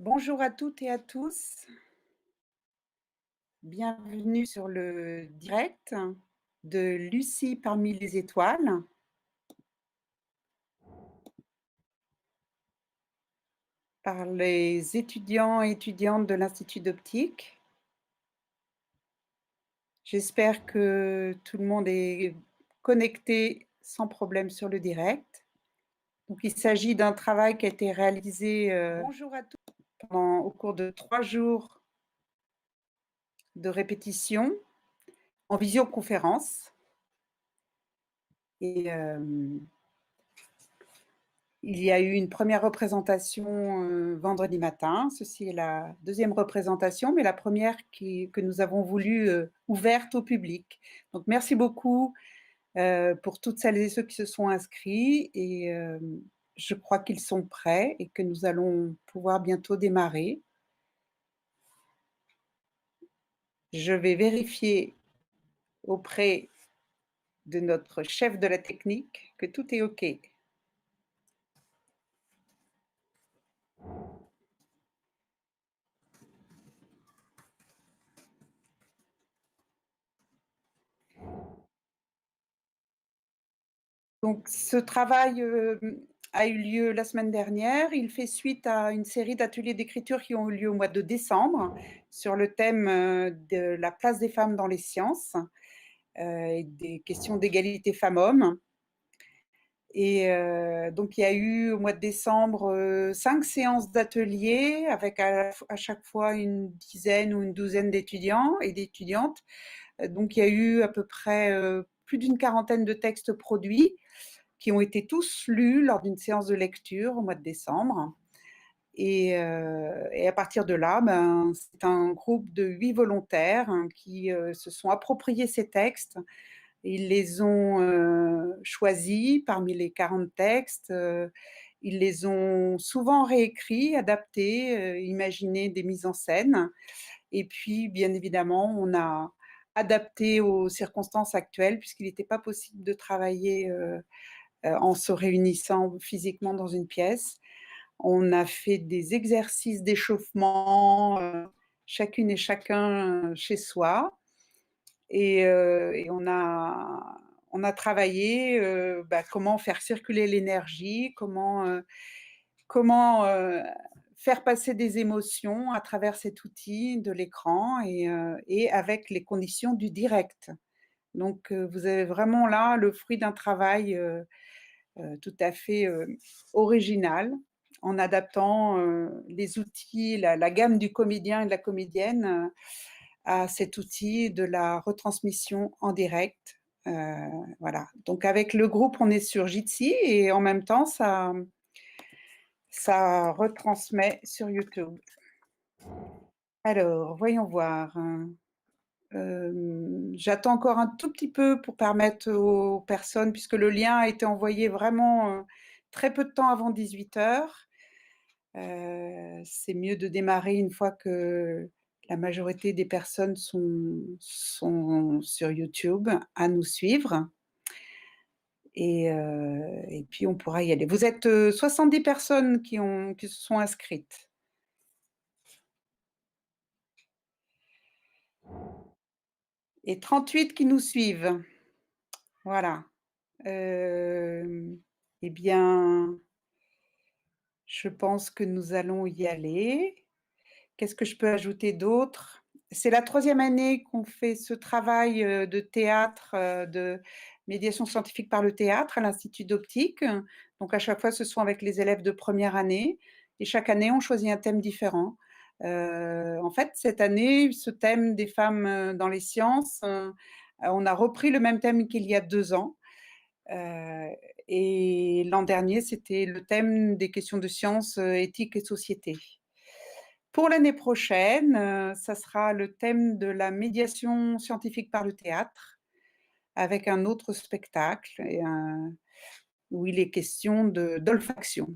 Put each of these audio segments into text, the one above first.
Bonjour à toutes et à tous. Bienvenue sur le direct de Lucie parmi les étoiles. Par les étudiants et étudiantes de l'Institut d'optique. J'espère que tout le monde est connecté sans problème sur le direct. Donc, il s'agit d'un travail qui a été réalisé Bonjour à tous. Au cours de 3 jours de répétition en visioconférence. Et il y a eu une première représentation vendredi matin. Ceci est la deuxième représentation, mais la première que nous avons voulu ouverte au public. Donc, merci beaucoup pour toutes celles et ceux qui se sont inscrits. Et je crois qu'ils sont prêts et que nous allons pouvoir bientôt démarrer. Je vais vérifier auprès de notre chef de la technique que tout est OK. Donc, ce travail a eu lieu la semaine dernière. Il fait suite à une série d'ateliers d'écriture qui ont eu lieu au mois de décembre sur le thème de la place des femmes dans les sciences et des questions d'égalité femmes-hommes. Et donc, il y a eu au mois de décembre 5 séances d'ateliers avec à chaque fois une dizaine ou une douzaine d'étudiants et d'étudiantes. Donc, il y a eu à peu près plus d'une quarantaine de textes produits qui ont été tous lus lors d'une séance de lecture au mois de décembre. Et à partir de là, c'est un groupe de 8 volontaires qui se sont appropriés ces textes. Ils les ont choisis parmi les 40 textes. Ils les ont souvent réécrits, adaptés, imaginés des mises en scène. Et puis, bien évidemment, on a adapté aux circonstances actuelles puisqu'il n'était pas possible de travailler en se réunissant physiquement dans une pièce. On a fait des exercices d'échauffement, chacune et chacun chez soi. Et on a travaillé comment faire circuler l'énergie, comment faire passer des émotions à travers cet outil de l'écran et avec les conditions du direct. Donc, vous avez vraiment là le fruit d'un travail tout à fait original, en adaptant les outils, la gamme du comédien et de la comédienne à cet outil de la retransmission en direct. Voilà. Donc avec le groupe, on est sur Jitsi et en même temps, ça retransmet sur YouTube. Alors, voyons voir. J'attends encore un tout petit peu pour permettre aux personnes, puisque le lien a été envoyé vraiment très peu de temps avant 18h. C'est mieux de démarrer une fois que la majorité des personnes sont sur YouTube à nous suivre. Et puis, on pourra y aller. Vous êtes 70 personnes qui se sont inscrites. Et 38 qui nous suivent. Voilà. Eh bien, je pense que nous allons y aller. Qu'est-ce que je peux ajouter d'autre? C'est la 3e année qu'on fait ce travail de théâtre, de médiation scientifique par le théâtre à l'Institut d'optique. Donc, à chaque fois, ce sont avec les élèves de première année. Et chaque année, on choisit un thème différent. En fait, cette année, ce thème des femmes dans les sciences, on a repris le même thème qu'il y a 2 ans. Et l'an dernier, c'était le thème des questions de sciences, éthique et société. Pour l'année prochaine, ça sera le thème de la médiation scientifique par le théâtre, avec un autre spectacle où il est question d'olfaction.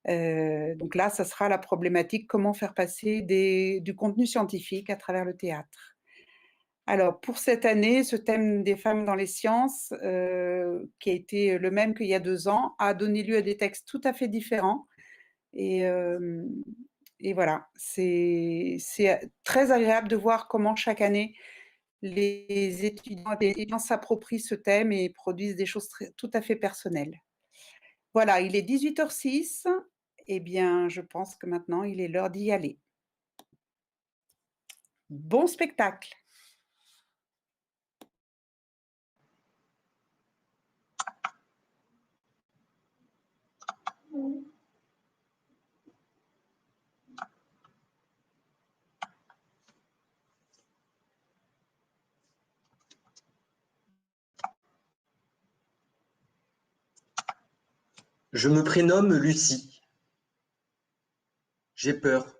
Donc là, ça sera la problématique comment faire passer du contenu scientifique à travers le théâtre. Alors, pour cette année, ce thème des femmes dans les sciences, qui a été le même qu'il y a 2 ans, a donné lieu à des textes tout à fait différents. Et et voilà, c'est très agréable de voir comment chaque année les étudiants et étudiants s'approprient ce thème et produisent des choses tout à fait personnelles. Voilà, il est 18h06. Eh bien, je pense que maintenant, il est l'heure d'y aller. Bon spectacle! Je me prénomme Lucie. J'ai peur,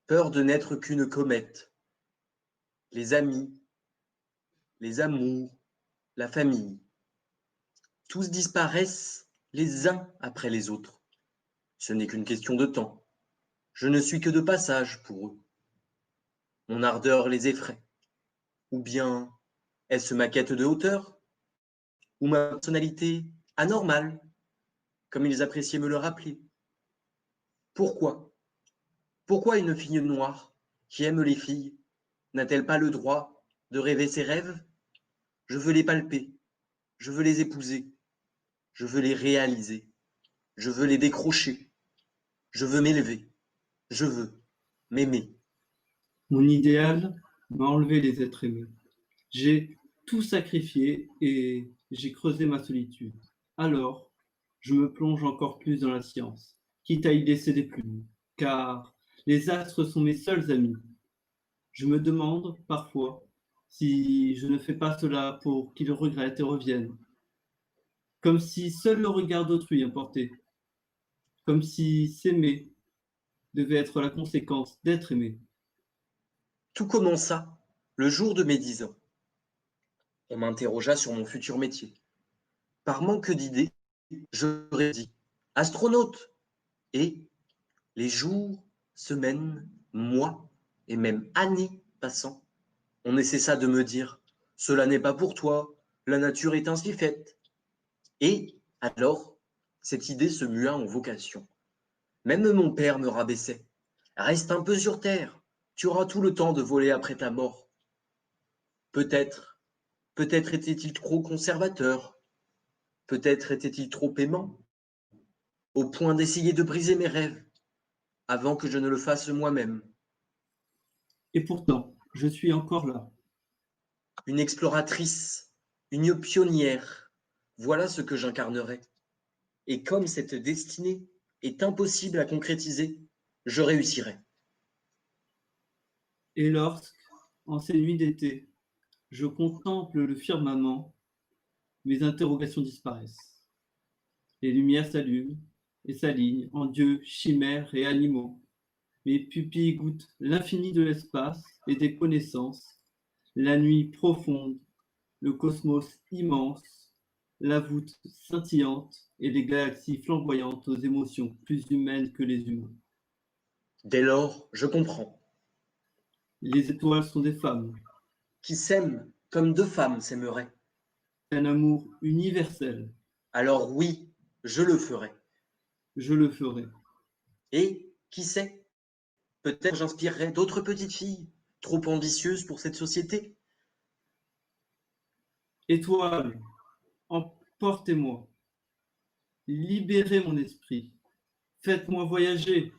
peur de n'être qu'une comète. Les amis, les amours, la famille, tous disparaissent les uns après les autres. Ce n'est qu'une question de temps. Je ne suis que de passage pour eux. Mon ardeur les effraie. Ou bien est-ce ma quête de hauteur? Ou ma personnalité anormale, comme ils appréciaient me le rappeler? Pourquoi? Pourquoi une fille noire qui aime les filles n'a-t-elle pas le droit de rêver ses rêves? Je veux les palper, je veux les épouser, je veux les réaliser, je veux les décrocher, je veux m'élever, je veux m'aimer. Mon idéal m'a enlevé les êtres aimés. J'ai tout sacrifié et j'ai creusé ma solitude. Alors, je me plonge encore plus dans la science, quitte à y laisser des plumes, car les astres sont mes seuls amis. Je me demande parfois si je ne fais pas cela pour qu'ils regrettent et reviennent, comme si seul le regard d'autrui importait, comme si s'aimer devait être la conséquence d'être aimé. Tout commença le jour de mes 10 ans. On m'interrogea sur mon futur métier. Par manque d'idées, j'aurais dit astronaute. Et les jours, semaines, mois et même années passant, on ne cessa de me dire cela n'est pas pour toi, la nature est ainsi faite. Et alors, cette idée se mua en vocation. Même mon père me rabaissait. Reste un peu sur terre, tu auras tout le temps de voler après ta mort. Peut-être, peut-être était-il trop conservateur, peut-être était-il trop aimant, au point d'essayer de briser mes rêves, avant que je ne le fasse moi-même. Et pourtant, je suis encore là. Une exploratrice, une pionnière, voilà ce que j'incarnerai. Et comme cette destinée est impossible à concrétiser, je réussirai. Et lorsque, en ces nuits d'été, je contemple le firmament, mes interrogations disparaissent. Les lumières s'allument et s'alignent en dieux, chimères et animaux. Mes pupilles goûtent l'infini de l'espace et des connaissances, la nuit profonde, le cosmos immense, la voûte scintillante et les galaxies flamboyantes aux émotions plus humaines que les humains. Dès lors, je comprends. Les étoiles sont des femmes, Qui s'aiment comme deux femmes s'aimeraient. un amour universel, Alors oui, je le ferai. je le ferai. Et, qui sait, peut-être j'inspirerai d'autres petites filles, trop ambitieuses pour cette société. Étoiles, emportez-moi, libérez mon esprit, faites-moi voyager.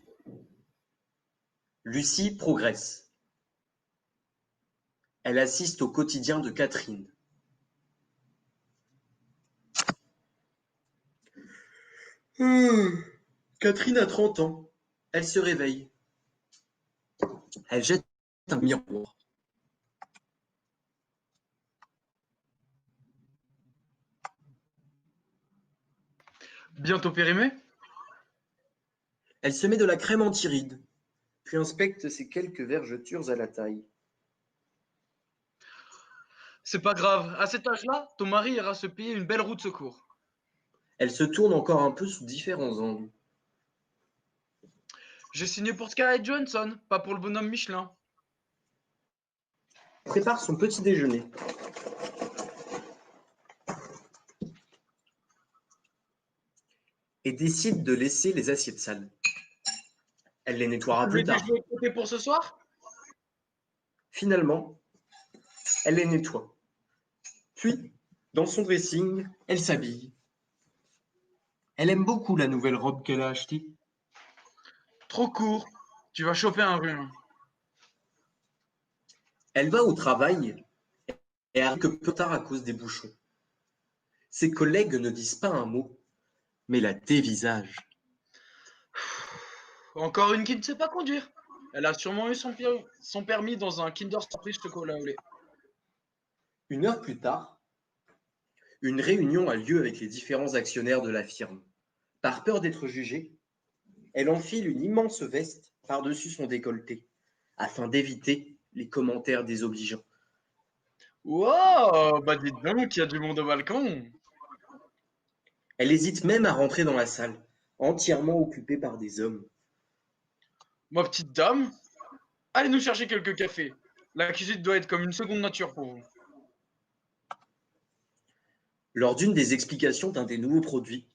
Lucie progresse. Elle assiste au quotidien de Catherine. Catherine a 30 ans. Elle se réveille. Elle jette un miroir. Bientôt périmé? Elle se met de la crème anti-rides, puis inspecte ses quelques vergetures à la taille. C'est pas grave, à cet âge-là, ton mari ira se payer une belle roue de secours. Elle se tourne encore un peu sous différents angles. J'ai signé pour Scarlett Johansson, pas pour le bonhomme Michelin. Elle prépare son petit déjeuner. Et décide de laisser les assiettes sales. Elle les nettoiera Vous plus avez des tard. jouets de côté pour ce soir? Finalement, elle les nettoie. Puis, dans son dressing, elle s'habille. Elle aime beaucoup la nouvelle robe qu'elle a achetée. Trop court. Tu vas choper un rhume. Elle va au travail et arrive que peu tard à cause des bouchons. Ses collègues ne disent pas un mot, mais la dévisagent. Encore une qui ne sait pas conduire. Elle a sûrement eu son permis dans un Kinder Surprise chocolat au lait. 1 heure plus tard, une réunion a lieu avec les différents actionnaires de la firme. Par peur d'être jugée, elle enfile une immense veste par-dessus son décolleté, afin d'éviter les commentaires désobligeants. Wow, bah dites donc, il y a du monde au balcon. Elle hésite même à rentrer dans la salle, entièrement occupée par des hommes. Ma petite dame, allez nous chercher quelques cafés. La cuisine doit être comme une seconde nature pour vous. Lors d'une des explications d'un des nouveaux produits,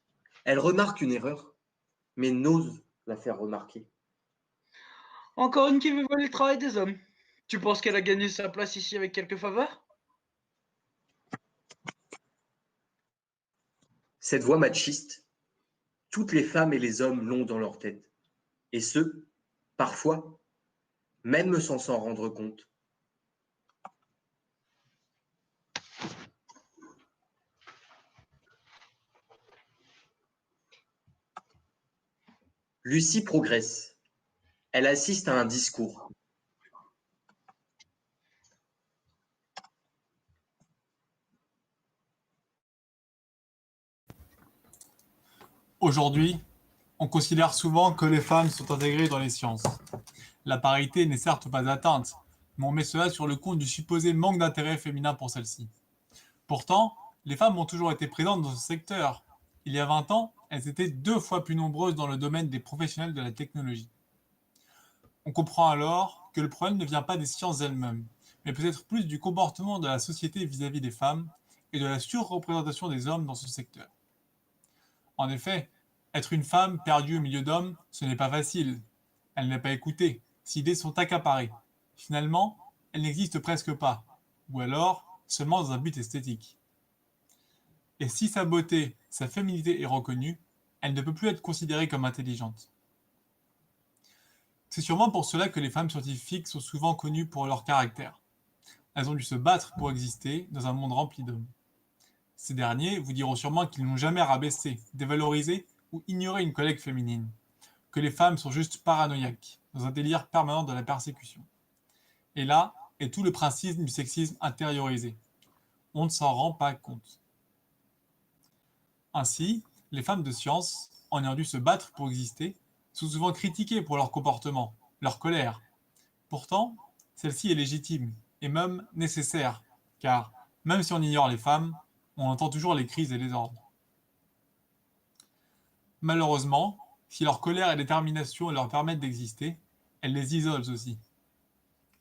elle remarque une erreur, mais n'ose la faire remarquer. Encore une qui veut voler le travail des hommes. Tu penses qu'elle a gagné sa place ici avec quelques faveurs? Cette voix machiste, toutes les femmes et les hommes l'ont dans leur tête, et ce, parfois, même sans s'en rendre compte. Lucie progresse. Elle assiste à un discours. Aujourd'hui, on considère souvent que les femmes sont intégrées dans les sciences. La parité n'est certes pas atteinte, mais on met cela sur le compte du supposé manque d'intérêt féminin pour celle-ci. Pourtant, les femmes ont toujours été présentes dans ce secteur. Il y a 20 ans, elles étaient 2 fois plus nombreuses dans le domaine des professionnels de la technologie. On comprend alors que le problème ne vient pas des sciences elles-mêmes, mais peut-être plus du comportement de la société vis-à-vis des femmes et de la surreprésentation des hommes dans ce secteur. En effet, être une femme perdue au milieu d'hommes, ce n'est pas facile. Elle n'est pas écoutée, ses idées sont accaparées. Finalement, elle n'existe presque pas, ou alors seulement dans un but esthétique. Et si sa beauté, sa féminité est reconnue, elle ne peut plus être considérée comme intelligente. C'est sûrement pour cela que les femmes scientifiques sont souvent connues pour leur caractère. Elles ont dû se battre pour exister dans un monde rempli d'hommes. Ces derniers vous diront sûrement qu'ils n'ont jamais rabaissé, dévalorisé ou ignoré une collègue féminine, que les femmes sont juste paranoïaques, dans un délire permanent de la persécution. Et là est tout le principe du sexisme intériorisé. On ne s'en rend pas compte. Ainsi, les femmes de science, en ayant dû se battre pour exister, sont souvent critiquées pour leur comportement, leur colère. Pourtant, celle-ci est légitime, et même nécessaire, car, même si on ignore les femmes, on entend toujours les cris et les ordres. Malheureusement, si leur colère et détermination leur permettent d'exister, elles les isolent aussi.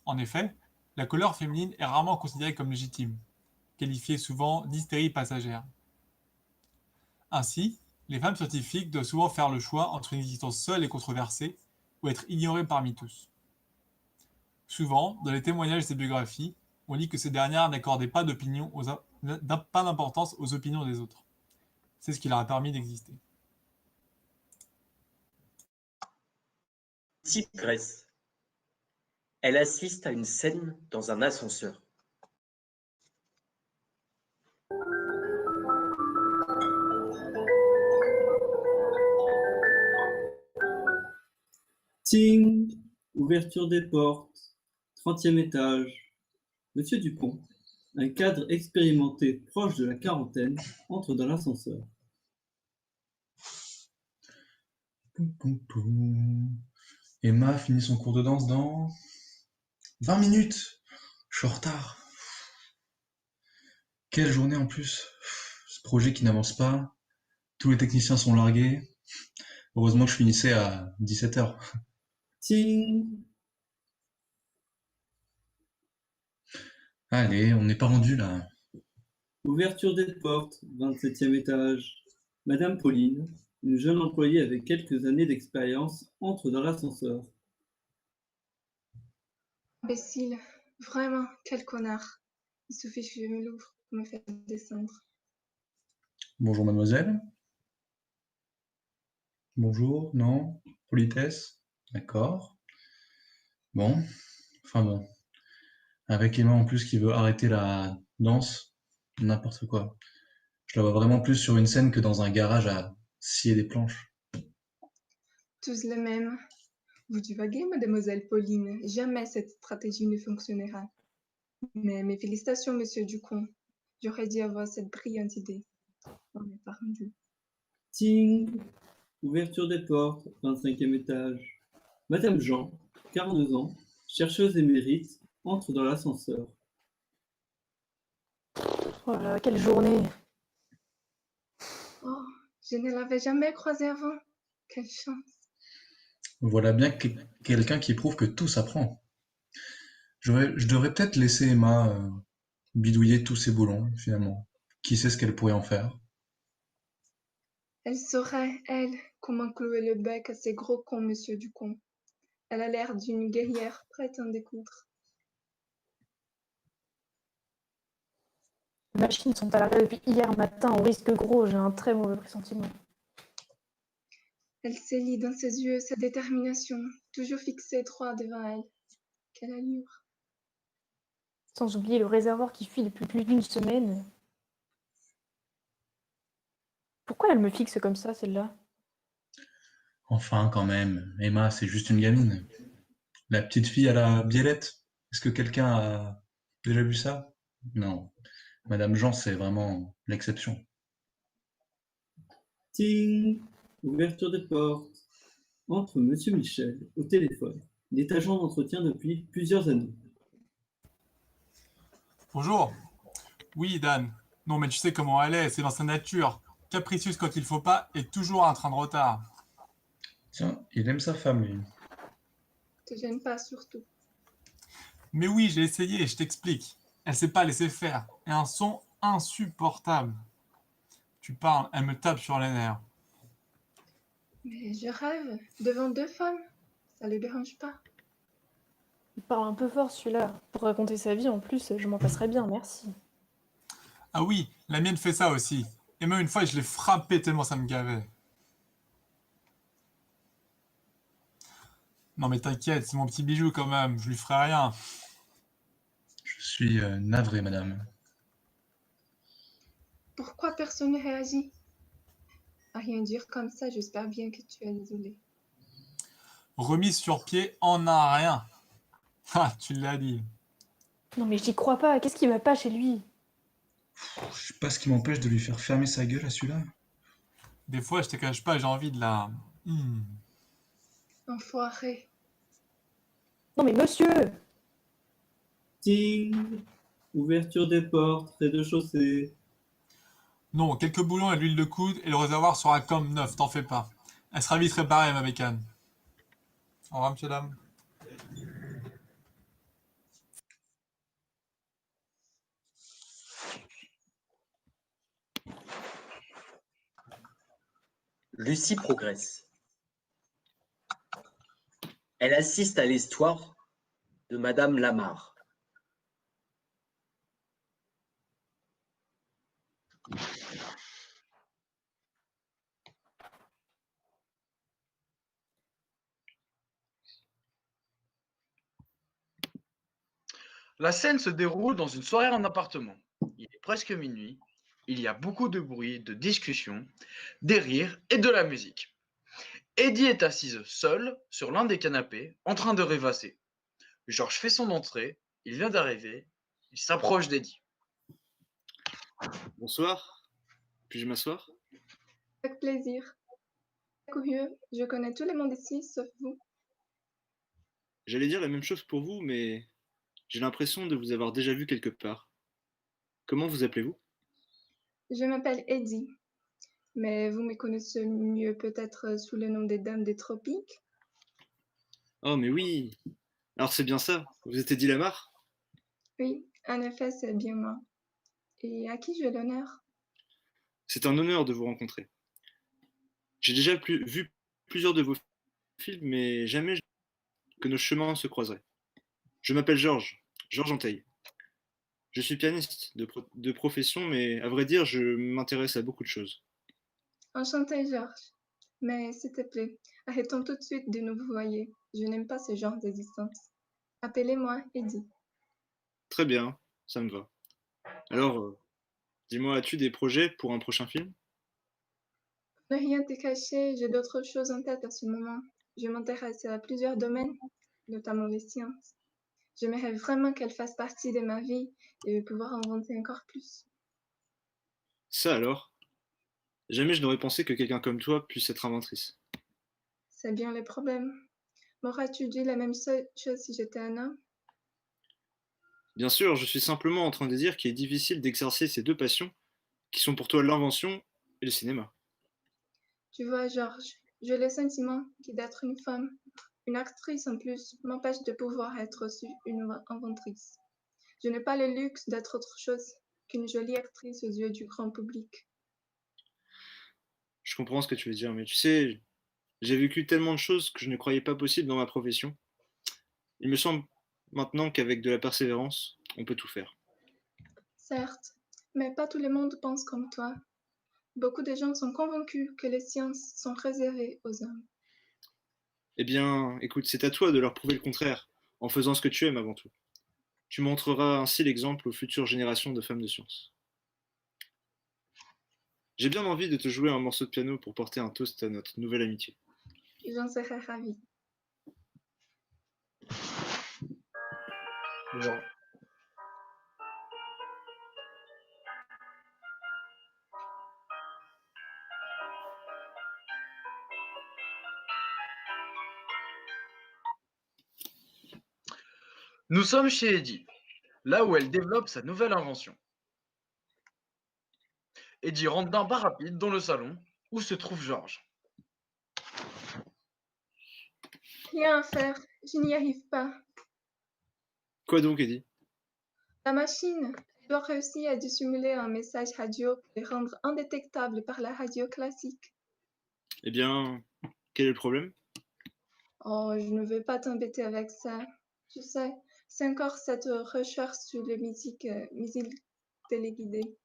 En effet, la colère féminine est rarement considérée comme légitime, qualifiée souvent d'hystérie passagère. Ainsi, les femmes scientifiques doivent souvent faire le choix entre une existence seule et controversée ou être ignorées parmi tous. Souvent, dans les témoignages et biographies, on lit que ces dernières n'accordaient pas pas d'importance aux opinions des autres. C'est ce qui leur a permis d'exister. Lucie progresse. Elle assiste à une scène dans un ascenseur. Ting! Ouverture des portes. 30e étage. Monsieur Dupont, un cadre expérimenté proche de la quarantaine, entre dans l'ascenseur. Poum, poum, poum. Emma finit son cours de danse dans 20 minutes. Je suis en retard. Quelle journée en plus. Ce projet qui n'avance pas. Tous les techniciens sont largués. Heureusement que je finissais à 17h. Ting! Allez, on n'est pas rendu là. Ouverture des portes. 27e étage. Madame Pauline, Une jeune employée avec quelques années d'expérience entre dans l'ascenseur. Imbécile, vraiment, quel connard. Il suffit que je me l'ouvre pour me faire descendre. Bonjour mademoiselle. Bonjour, non? Politesse? D'accord. Bon, enfin bon. Avec Emma en plus qui veut arrêter la danse, n'importe quoi. Je la vois vraiment plus sur une scène que dans un garage à scier des planches. Tous les mêmes. Vous divaguez, mademoiselle Pauline. Jamais cette stratégie ne fonctionnera. Mais mes félicitations, monsieur Ducon. J'aurais dû avoir cette brillante idée. On n'est pas rendu. Ting! Ouverture des portes, 25e étage. Madame Jean, 42 ans, chercheuse émérite, entre dans l'ascenseur. Oh là, quelle journée! Oh, je ne l'avais jamais croisé avant. Quelle chance. Voilà bien quelqu'un qui prouve que tout s'apprend. Je devrais peut-être laisser Emma bidouiller tous ces boulons, finalement. Qui sait ce qu'elle pourrait en faire? Elle saurait, elle, comment clouer le bec à ces gros cons, monsieur Ducon. Elle a l'air d'une guerrière prête à en découdre. Les machines sont à l'arrêt depuis hier matin, on risque gros, j'ai un très mauvais pressentiment. Elle s'élit dans ses yeux sa détermination, toujours fixée droit devant elle. Quelle allure. Sans oublier le réservoir qui fuit depuis plus d'une semaine. Pourquoi elle me fixe comme ça, celle-là? Enfin, quand même, Emma, c'est juste une gamine. La petite fille à la biellette. Est-ce que quelqu'un a déjà vu ça? Non. Madame Jean, c'est vraiment l'exception. Ting! Ouverture des portes. Entre Monsieur Michel au téléphone. Il est agent d'entretien depuis plusieurs années. Bonjour. Oui, Dan. Non, mais tu sais comment elle est, c'est dans sa nature. Capricieuse quand il faut pas et toujours un train de retard. Tiens, il aime sa femme, lui. Te gêne pas, surtout. Mais oui, j'ai essayé, je t'explique. Elle sait pas laisser faire. Et un son insupportable. Tu parles, elle me tape sur les nerfs. Mais je rêve, devant deux femmes. Ça le dérange pas. Il parle un peu fort celui-là. Pour raconter sa vie en plus, je m'en passerais bien, merci. Ah oui, la mienne fait ça aussi. Et même une fois, je l'ai frappé tellement ça me gavait. Non mais t'inquiète, c'est mon petit bijou quand même, je lui ferai rien. Je suis navré, madame. Pourquoi personne ne réagit? À rien dire comme ça, j'espère bien que tu es désolé. Remise sur pied en un rien. Ah, tu l'as dit. Non mais j'y crois pas, qu'est-ce qui va pas chez lui? Je sais pas ce qui m'empêche de lui faire fermer sa gueule à celui-là. Des fois, je te cache pas, j'ai envie de la... Enfoiré. Non mais monsieur! Ting! Ouverture des portes, rez-de-chaussée. Non, quelques boulons et de l'huile de coude et le réservoir sera comme neuf, t'en fais pas. Elle sera vite réparée, ma bécane. Au revoir, monsieur, dame. Lucie progresse. Elle assiste à l'histoire de Madame Lamarre. La scène se déroule dans une soirée en appartement. Il est presque minuit. Il y a beaucoup de bruit, de discussions, des rires et de la musique. Eddie est assise seule sur l'un des canapés, en train de rêvasser. Georges fait son entrée. Il vient d'arriver. Il s'approche d'Eddie. Bonsoir. Puis-je m'asseoir? Avec plaisir. Curieux, je connais tout le monde ici, sauf vous. J'allais dire la même chose pour vous, mais j'ai l'impression de vous avoir déjà vu quelque part. Comment vous appelez-vous? Je m'appelle Eddie, mais vous me connaissez mieux peut-être sous le nom des Dames des Tropiques. Oh, mais oui. Alors c'est bien ça. Vous êtes Eddie Lamarre? Oui, en effet, c'est bien moi. Et à qui j'ai l'honneur? C'est un honneur de vous rencontrer. J'ai déjà vu plusieurs de vos films, mais jamais que nos chemins se croiseraient. Je m'appelle Georges Anteil. Je suis pianiste de profession, mais à vrai dire, je m'intéresse à beaucoup de choses. Enchantée, Georges. Mais s'il te plaît, arrêtons tout de suite de nous vouvoyer. Je n'aime pas ce genre d'existence. Appelez-moi Eddie. Très bien, ça me va. Alors, dis-moi, as-tu des projets pour un prochain film? Ne rien te cacher, j'ai d'autres choses en tête à ce moment. Je m'intéresse à plusieurs domaines, notamment les sciences. J'aimerais vraiment qu'elles fassent partie de ma vie et pouvoir inventer encore plus. Ça alors? Jamais je n'aurais pensé que quelqu'un comme toi puisse être inventrice. C'est bien le problème. M'aurais-tu dit la même chose si j'étais un homme? Bien sûr, je suis simplement en train de dire qu'il est difficile d'exercer ces deux passions qui sont pour toi l'invention et le cinéma. Tu vois, Georges, j'ai le sentiment que d'être une femme, une actrice en plus, m'empêche de pouvoir être aussi une inventrice. Je n'ai pas le luxe d'être autre chose qu'une jolie actrice aux yeux du grand public. Je comprends ce que tu veux dire, mais tu sais, j'ai vécu tellement de choses que je ne croyais pas possible dans ma profession. Il me semble maintenant qu'avec de la persévérance, on peut tout faire. Certes, mais pas tout le monde pense comme toi. Beaucoup de gens sont convaincus que les sciences sont réservées aux hommes. Eh bien, écoute, c'est à toi de leur prouver le contraire, en faisant ce que tu aimes avant tout. Tu montreras ainsi l'exemple aux futures générations de femmes de science. J'ai bien envie de te jouer un morceau de piano pour porter un toast à notre nouvelle amitié. J'en serais ravie. Genre, nous sommes chez Eddie, là où elle développe sa nouvelle invention. Eddie rentre d'un pas rapide dans le salon où se trouve Georges. Rien à faire, je n'y arrive pas. Quoi donc, Eddie? La machine doit réussir à dissimuler un message radio pour le rendre indétectable par la radio classique. Eh bien, quel est le problème? Oh, je ne veux pas t'embêter avec ça. Tu sais, c'est encore cette recherche sur les musiques téléguidées.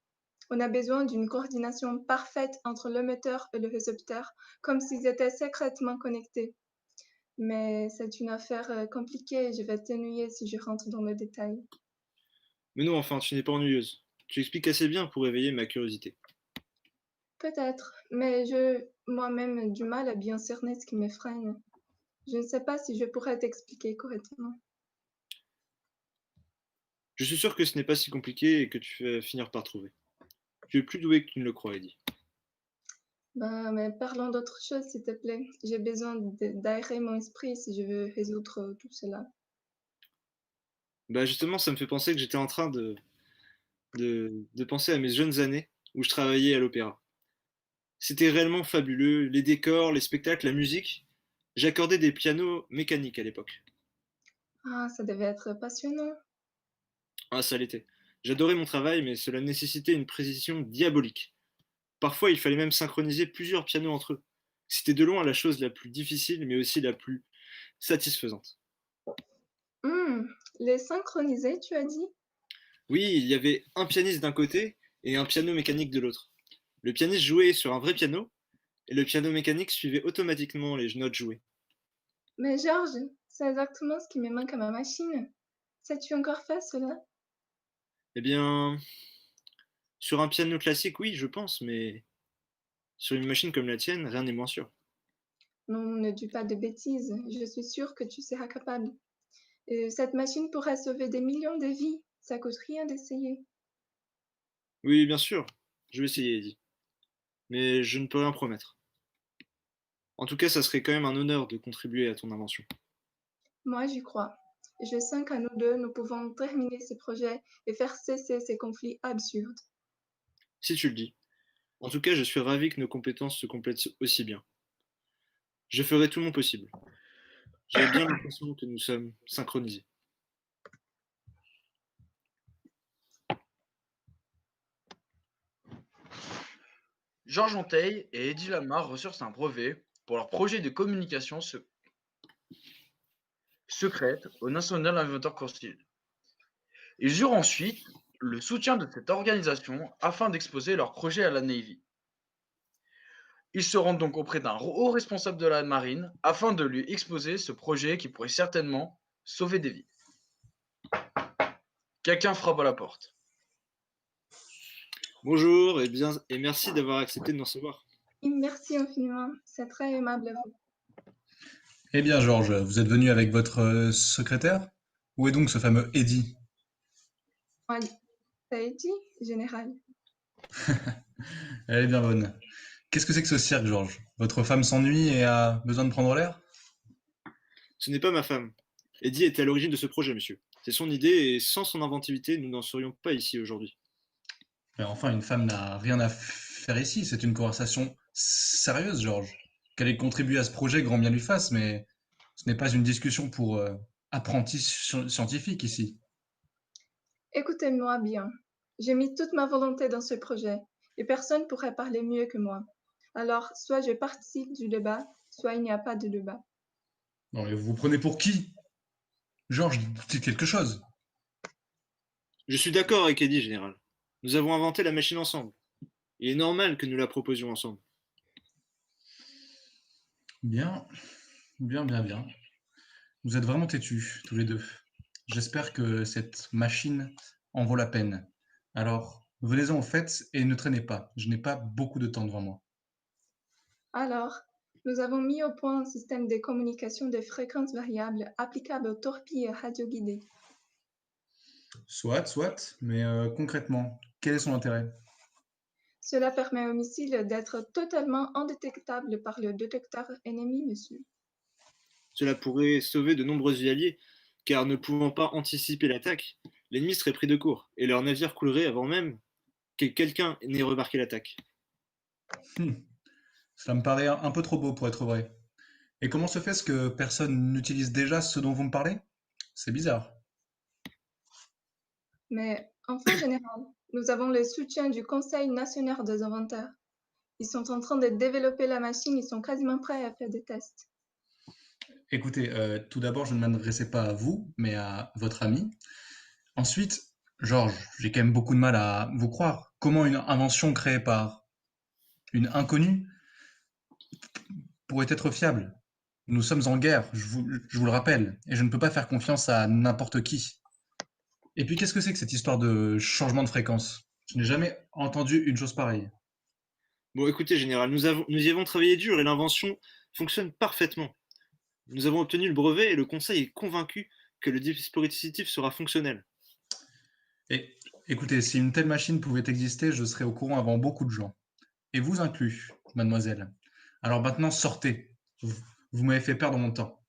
On a besoin d'une coordination parfaite entre l'émetteur et le récepteur, comme s'ils étaient secrètement connectés. Mais c'est une affaire compliquée et je vais t'ennuyer si je rentre dans le détail. Mais non, enfin, tu n'es pas ennuyeuse. Tu expliques assez bien pour éveiller ma curiosité. Peut-être, mais j'ai moi-même du mal à bien cerner ce qui me freine. Je ne sais pas si je pourrais t'expliquer correctement. Je suis sûr que ce n'est pas si compliqué et que tu vas finir par trouver. Tu es plus doué que tu ne le crois, Eddie. Ben, mais parlons d'autre chose, s'il te plaît. J'ai besoin d'aérer mon esprit si je veux résoudre tout cela. Bah justement, ça me fait penser que j'étais en train de penser à mes jeunes années où je travaillais à l'opéra. C'était réellement fabuleux, les décors, les spectacles, la musique. J'accordais des pianos mécaniques à l'époque. Ah, ça devait être passionnant. Ah, ça l'était. J'adorais mon travail, mais cela nécessitait une précision diabolique. Parfois, il fallait même synchroniser plusieurs pianos entre eux. C'était de loin la chose la plus difficile, mais aussi la plus satisfaisante. Hmm, les synchroniser, tu as dit? Oui, il y avait un pianiste d'un côté et un piano mécanique de l'autre. Le pianiste jouait sur un vrai piano, et le piano mécanique suivait automatiquement les notes jouées. Mais Georges, c'est exactement ce qui me manque à ma machine. Sais-tu encore faire cela? Eh bien, sur un piano classique, oui, je pense, mais sur une machine comme la tienne, rien n'est moins sûr. Non, ne dis pas de bêtises. Je suis sûre que tu seras capable. Cette machine pourrait sauver des millions de vies. Ça coûte rien d'essayer. Oui, bien sûr, je vais essayer, Eddie, mais je ne peux rien promettre. En tout cas, ça serait quand même un honneur de contribuer à ton invention. Moi, j'y crois. Je sens qu'à nous deux, nous pouvons terminer ce projet et faire cesser ces conflits absurdes. Si tu le dis. En tout cas, je suis ravi que nos compétences se complètent aussi bien. Je ferai tout mon possible. J'ai bien l'impression que nous sommes synchronisés. Georges Antheil et Eddie Lamar reçurent un brevet pour leur projet de communication secrète au National Inventor Council. Ils eurent ensuite le soutien de cette organisation afin d'exposer leur projet à la Navy. Ils se rendent donc auprès d'un haut responsable de la marine afin de lui exposer ce projet qui pourrait certainement sauver des vies. Quelqu'un frappe à la porte. Bonjour et merci d'avoir accepté de nous recevoir. Merci infiniment, c'est très aimable à vous. Eh bien, Georges, vous êtes venu avec votre secrétaire? Où est donc ce fameux Eddie? Oui, ça a été, général. Elle est bien bonne. Qu'est-ce que c'est que ce cirque, Georges? Votre femme s'ennuie et a besoin de prendre l'air? Ce n'est pas ma femme. Eddie était à l'origine de ce projet, monsieur. C'est son idée et sans son inventivité, nous n'en serions pas ici aujourd'hui. Mais enfin, une femme n'a rien à faire ici. C'est une conversation sérieuse, Georges. Qu'elle ait contribué à ce projet, grand bien lui fasse, mais ce n'est pas une discussion pour apprentis scientifiques ici. Écoutez-moi bien. J'ai mis toute ma volonté dans ce projet et personne ne pourrait parler mieux que moi. Alors, soit je participe du débat, soit il n'y a pas de débat. Non, mais vous vous prenez pour qui? Georges, dites quelque chose. Je suis d'accord avec Eddie, général. Nous avons inventé la machine ensemble. Il est normal que nous la proposions ensemble. Bien, bien. Vous êtes vraiment têtus, tous les deux. J'espère que cette machine en vaut la peine. Alors, venez-en au fait et ne traînez pas. Je n'ai pas beaucoup de temps devant moi. Alors, nous avons mis au point un système de communication de fréquences variables applicable aux torpilles radioguidées. Soit, mais concrètement, quel est son intérêt? Cela permet aux missiles d'être totalement indétectables par le détecteur ennemi, monsieur. Cela pourrait sauver de nombreux alliés, car ne pouvant pas anticiper l'attaque, l'ennemi serait pris de court et leur navire coulerait avant même que quelqu'un n'ait remarqué l'attaque. Cela me paraît un peu trop beau pour être vrai. Et comment se fait-ce que personne n'utilise déjà ce dont vous me parlez? C'est bizarre. Mais enfin, général, nous avons le soutien du Conseil national des inventeurs. Ils sont en train de développer la machine, ils sont quasiment prêts à faire des tests. Écoutez, tout d'abord, je ne m'adressais pas à vous, mais à votre ami. Ensuite, Georges, j'ai quand même beaucoup de mal à vous croire. Comment une invention créée par une inconnue pourrait être fiable? Nous sommes en guerre, je vous le rappelle, et je ne peux pas faire confiance à n'importe qui. Et puis, qu'est-ce que c'est que cette histoire de changement de fréquence? Je n'ai jamais entendu une chose pareille. Bon, écoutez, général, nous y avons travaillé dur et l'invention fonctionne parfaitement. Nous avons obtenu le brevet et le conseil est convaincu que le dispositif sera fonctionnel. Et écoutez, si une telle machine pouvait exister, je serais au courant avant beaucoup de gens. Et vous inclus, mademoiselle. Alors maintenant, sortez. Vous m'avez fait perdre mon temps.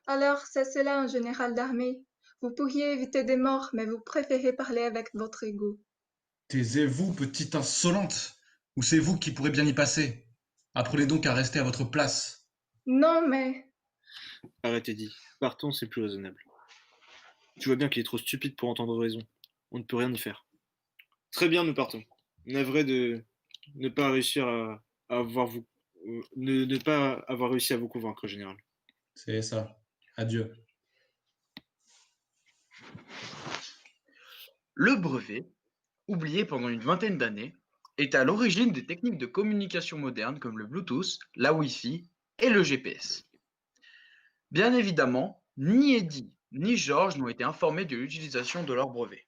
Alors, c'est cela un général d'armée. Vous pourriez éviter des morts, mais vous préférez parler avec votre ego. Taisez-vous, petite insolente, ou c'est vous qui pourrez bien y passer. Apprenez donc à rester à votre place. Non, mais... Arrêtez, dit. Partons, c'est plus raisonnable. Tu vois bien qu'il est trop stupide pour entendre raison. On ne peut rien y faire. Très bien, nous partons. Navré de ne pas réussir à avoir vous, ne pas avoir réussi à vous convaincre, général. C'est ça. Adieu. Le brevet, oublié pendant une vingtaine d'années, est à l'origine des techniques de communication modernes comme le Bluetooth, la Wi-Fi et le GPS. Bien évidemment, ni Eddie ni Georges n'ont été informés de l'utilisation de leur brevet.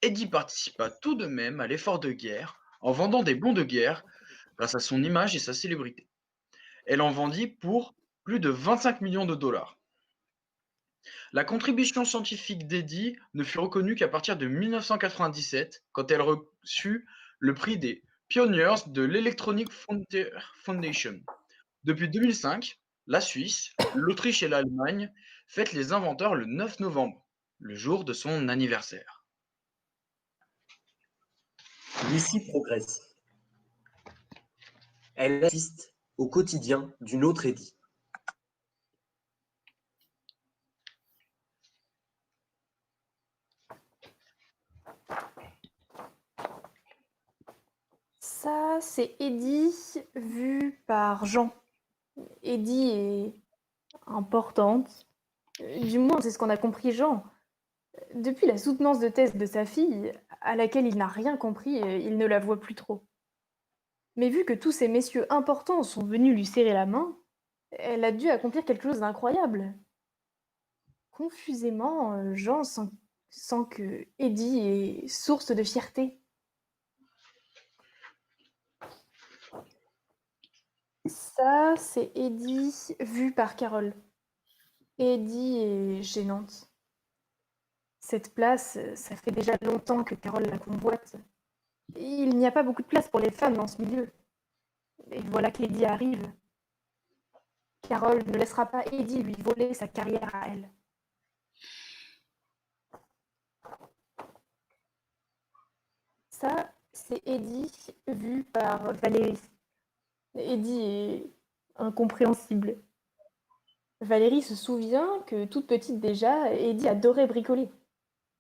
Eddie participa tout de même à l'effort de guerre en vendant des bons de guerre grâce à son image et sa célébrité. Elle en vendit pour plus de 25 millions de dollars. La contribution scientifique d'Eddie ne fut reconnue qu'à partir de 1997, quand elle reçut le prix des Pioneers de l'Electronic Frontier Foundation. Depuis 2005, la Suisse, l'Autriche et l'Allemagne fêtent les inventeurs le 9 novembre, le jour de son anniversaire. Lucie progresse. Elle assiste au quotidien d'une autre Eddie. Ça, c'est Eddie vu par Jean. Eddie est importante. Du moins, c'est ce qu'en a compris Jean. Depuis la soutenance de thèse de sa fille, à laquelle il n'a rien compris, il ne la voit plus trop. Mais vu que tous ces messieurs importants sont venus lui serrer la main, elle a dû accomplir quelque chose d'incroyable. Confusément, Jean sent que Eddie est source de fierté. Ça, c'est Eddie vu par Carole. Eddie est gênante. Cette place, ça fait déjà longtemps que Carole la convoite. Il n'y a pas beaucoup de place pour les femmes dans ce milieu. Et voilà qu'Eddie arrive. Carole ne laissera pas Eddie lui voler sa carrière à elle. Ça, c'est Eddie vu par Valérie. Eddie est incompréhensible. Valérie se souvient que toute petite déjà, Eddie adorait bricoler.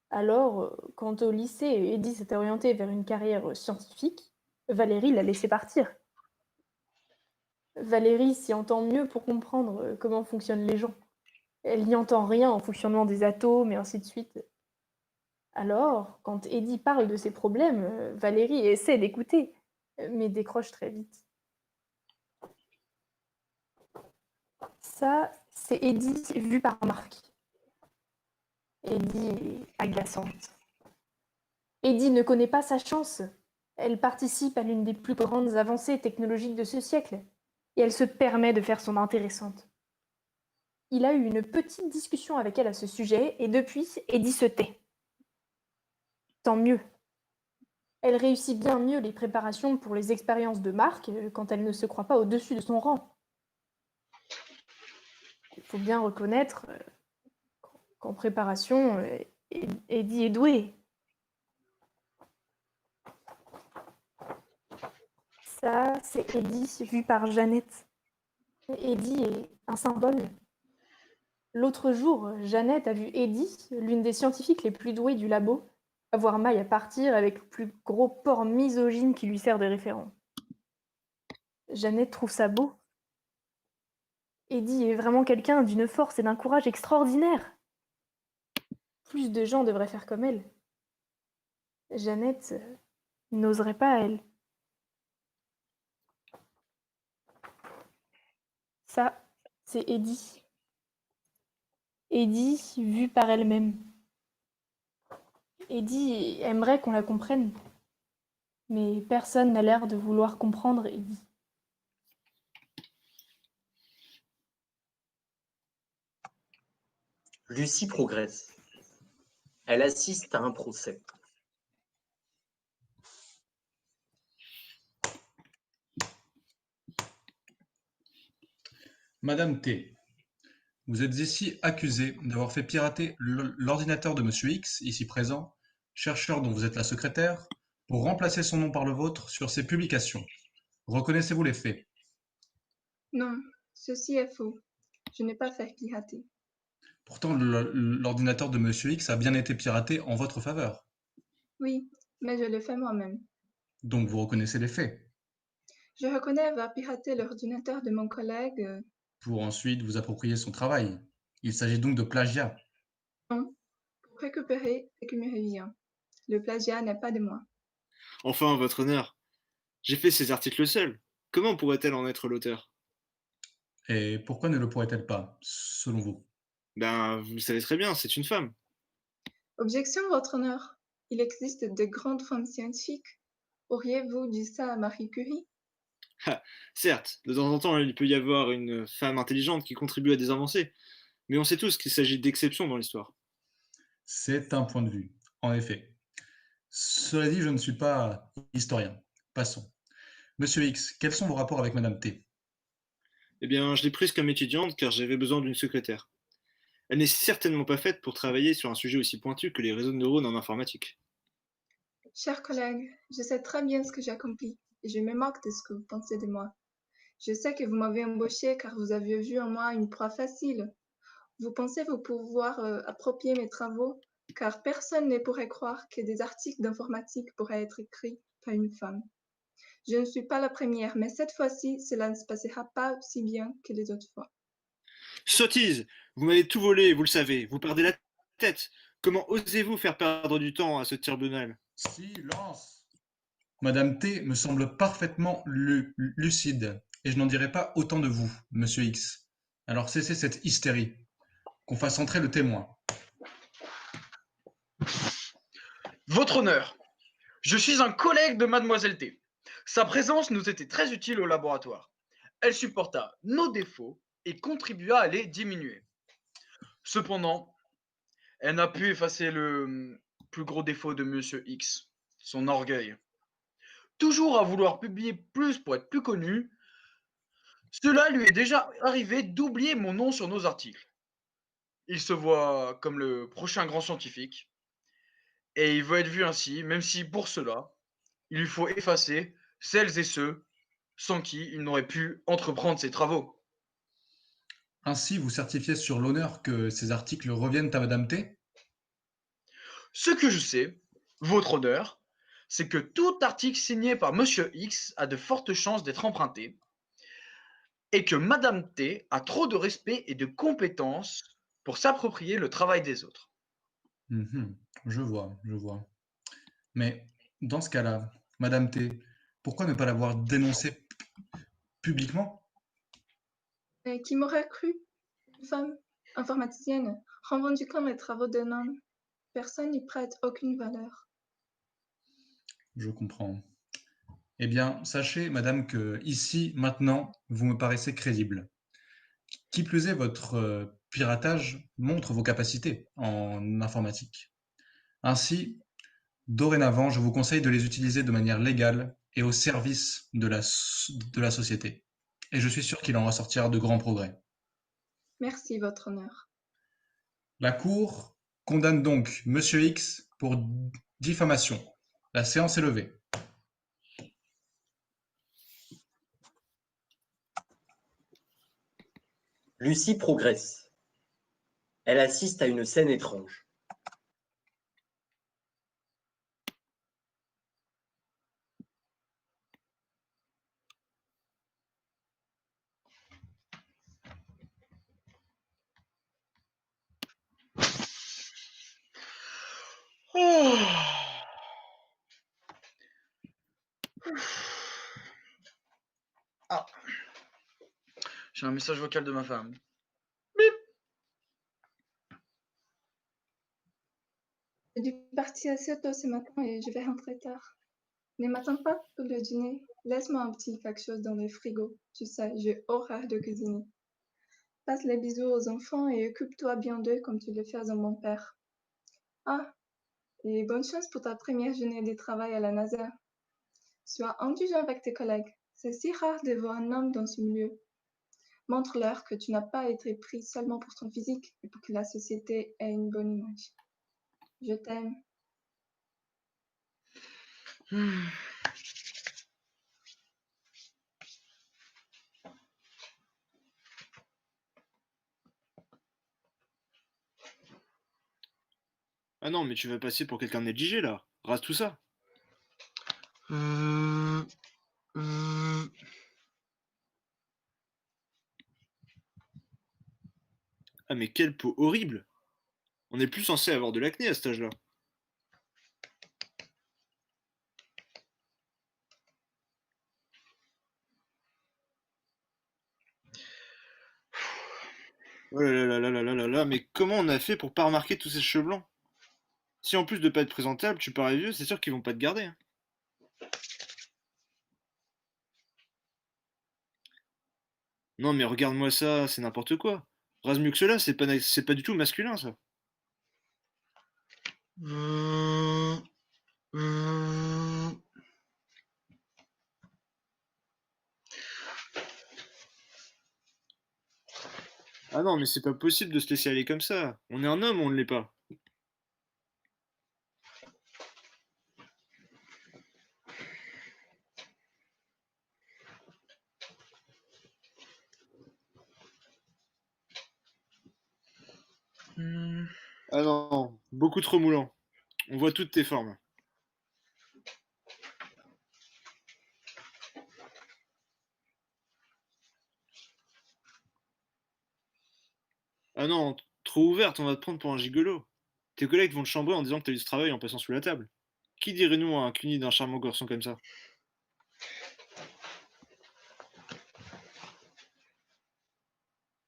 Alors, quand au lycée, Eddie s'était orientée vers une carrière scientifique, Valérie l'a laissé partir. Valérie s'y entend mieux pour comprendre comment fonctionnent les gens. Elle n'y entend rien au fonctionnement des atomes et ainsi de suite. Alors, quand Eddie parle de ses problèmes, Valérie essaie d'écouter, mais décroche très vite. Ça, c'est Eddie vu par Marc. Eddie est agaçante. Eddie ne connaît pas sa chance. Elle participe à l'une des plus grandes avancées technologiques de ce siècle, et elle se permet de faire son intéressante. Il a eu une petite discussion avec elle à ce sujet, et depuis, Eddie se tait. Tant mieux. Elle réussit bien mieux les préparations pour les expériences de Marc quand elle ne se croit pas au-dessus de son rang. Il faut bien reconnaître qu'en préparation, Eddie est douée. Ça, c'est Eddie vu par Jeannette. Eddie est un symbole. L'autre jour, Jeannette a vu Eddie, l'une des scientifiques les plus douées du labo, avoir maille à partir avec le plus gros porc misogyne qui lui sert de référent. Jeannette trouve ça beau. Eddie est vraiment quelqu'un d'une force et d'un courage extraordinaire. Plus de gens devraient faire comme elle. Jeannette n'oserait pas, elle. Ça, c'est Eddie. Eddie vue par elle-même. Eddie aimerait qu'on la comprenne, mais personne n'a l'air de vouloir comprendre Eddie. Lucie progresse. Elle assiste à un procès. Madame T, vous êtes ici accusée d'avoir fait pirater l'ordinateur de Monsieur X, ici présent, chercheur dont vous êtes la secrétaire, pour remplacer son nom par le vôtre sur ses publications. Reconnaissez-vous les faits? Non, ceci est faux. Je n'ai pas fait pirater. Pourtant, l'ordinateur de Monsieur X a bien été piraté en votre faveur. Oui, mais je le fais moi-même. Donc vous reconnaissez les faits, Je reconnais avoir piraté l'ordinateur de mon collègue. pour ensuite vous approprier son travail. Il s'agit donc de plagiat. Non, pour récupérer ce qui me revient. Le plagiat n'est pas de moi. Enfin, votre honneur, j'ai fait ces articles seul. Comment pourrait-elle en être l'auteur? Et pourquoi ne le pourrait-elle pas, selon vous? Ben, vous le savez très bien, c'est une femme. Objection, votre honneur. Il existe de grandes femmes scientifiques. Auriez-vous dit ça à Marie Curie? Ah, certes, de temps en temps, il peut y avoir une femme intelligente qui contribue à des avancées, mais on sait tous qu'il s'agit d'exceptions dans l'histoire. C'est un point de vue, en effet. Cela dit, je ne suis pas historien. Passons. Monsieur X, quels sont vos rapports avec Madame T? Eh bien, je l'ai prise comme étudiante car j'avais besoin d'une secrétaire. Elle n'est certainement pas faite pour travailler sur un sujet aussi pointu que les réseaux de neurones en informatique. Chers collègues, je sais très bien ce que j'ai accompli et je me moque de ce que vous pensez de moi. Je sais que vous m'avez embauché car vous aviez vu en moi une proie facile. Vous pensez vous pouvoir approprier mes travaux car personne ne pourrait croire que des articles d'informatique pourraient être écrits par une femme. Je ne suis pas la première, mais cette fois-ci, cela ne se passera pas aussi bien que les autres fois. Sottise! Vous m'avez tout volé, vous le savez. Vous perdez la tête. Comment osez-vous faire perdre du temps à ce tribunal? Silence! Madame T me semble parfaitement lucide, et je n'en dirai pas autant de vous, monsieur X. Alors cessez cette hystérie. Qu'on fasse entrer le témoin. Votre honneur, je suis un collègue de mademoiselle T. Sa présence nous était très utile au laboratoire. Elle supporta nos défauts et contribua à les diminuer. Cependant, elle n'a pu effacer le plus gros défaut de monsieur X, son orgueil. Toujours à vouloir publier plus pour être plus connu, cela lui est déjà arrivé d'oublier mon nom sur nos articles. Il se voit comme le prochain grand scientifique, et il veut être vu ainsi, même si pour cela, il lui faut effacer celles et ceux sans qui il n'aurait pu entreprendre ses travaux. Ainsi, vous certifiez sur l'honneur que ces articles reviennent à Madame T? Ce que je sais, votre honneur, c'est que tout article signé par monsieur X a de fortes chances d'être emprunté, et que madame T a trop de respect et de compétences pour s'approprier le travail des autres. Mhm, je vois, je vois. Mais dans ce cas-là, Madame T, pourquoi ne pas l'avoir dénoncé publiquement? Et qui m'aurait cru? Une femme, informaticienne, revendiquant les travaux d'un homme. Personne n'y prête aucune valeur. Je comprends. Eh bien, sachez, madame, que ici, maintenant, vous me paraissez crédible. Qui plus est, votre piratage montre vos capacités en informatique. Ainsi, dorénavant, je vous conseille de les utiliser de manière légale et au service de la société. Et je suis sûr qu'il en ressortira de grands progrès. Merci, votre honneur. La Cour condamne donc Monsieur X pour diffamation. La séance est levée. Lucie progresse. Elle assiste à une scène étrange. Oh. Ah. J'ai un message vocal de ma femme. Bip. J'ai dû partir assez tôt ce matin et je vais rentrer tard. Ne m'attends pas pour le dîner. Laisse-moi un petit quelque chose dans le frigo. Tu sais, j'ai horreur de cuisiner. Passe les bisous aux enfants et occupe-toi bien d'eux comme tu le fais à mon père. Ah, et bonne chance pour ta première journée de travail à la NASA. Sois indulgent avec tes collègues. C'est si rare de voir un homme dans ce milieu. Montre-leur que tu n'as pas été pris seulement pour ton physique et pour que la société ait une bonne image. Je t'aime. Ah non, mais tu vas passer pour quelqu'un de négligé là. Rase tout ça. Euh, euh, Ah mais quelle peau horrible. On n'est plus censé avoir de l'acné à cet âge-là. Oh là là là là là là là là, mais comment on a fait pour pas remarquer tous ces cheveux blancs? Si en plus de pas être présentable, tu parais vieux, c'est sûr qu'ils vont pas te garder, hein. Non mais regarde-moi ça, c'est n'importe quoi. Rase mieux que cela, c'est pas du tout masculin ça. euh, euh, Ah non mais c'est pas possible de se laisser aller comme ça. On est un homme ou on ne l'est pas? hmm. Ah non, beaucoup trop moulant. On voit toutes tes formes. Ah non, trop ouverte, on va te prendre pour un gigolo. Tes collègues vont te chambrer en disant que t'as eu ce travail en passant sous la table. Qui dirait nous à un cuni d'un charmant garçon comme ça?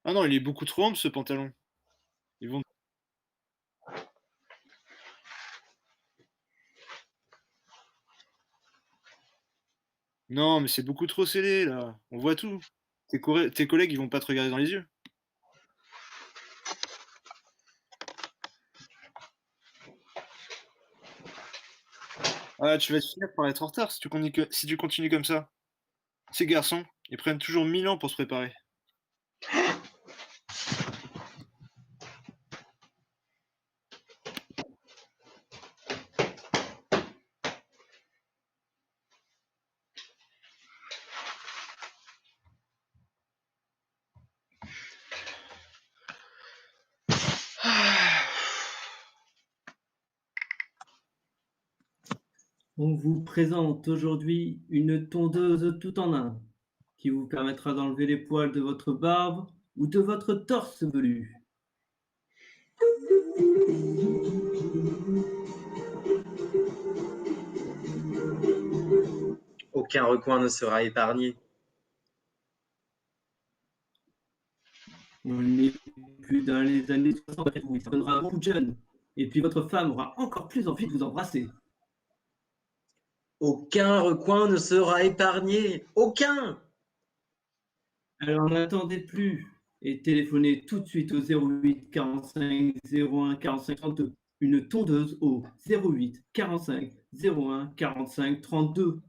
Ah non, il est beaucoup trop ample ce pantalon. Ils vont... Non, mais c'est beaucoup trop scellé là. On voit tout. Tes collègues, ils vont pas te regarder dans les yeux. Ah, tu vas finir par être en retard si tu continues comme ça. Ces garçons, ils prennent toujours 1000 ans pour se préparer. On vous présente aujourd'hui une tondeuse tout en un qui vous permettra d'enlever les poils de votre barbe ou de votre torse velu. Aucun recoin ne sera épargné. On n'est plus dans les années 60 où il donnera beaucoup de jeunes. Et puis votre femme aura encore plus envie de vous embrasser. Aucun recoin ne sera épargné. Aucun! Alors n'attendez plus et téléphonez tout de suite au 08 45 01 45 32. Une tondeuse au 08 45 01 45 32.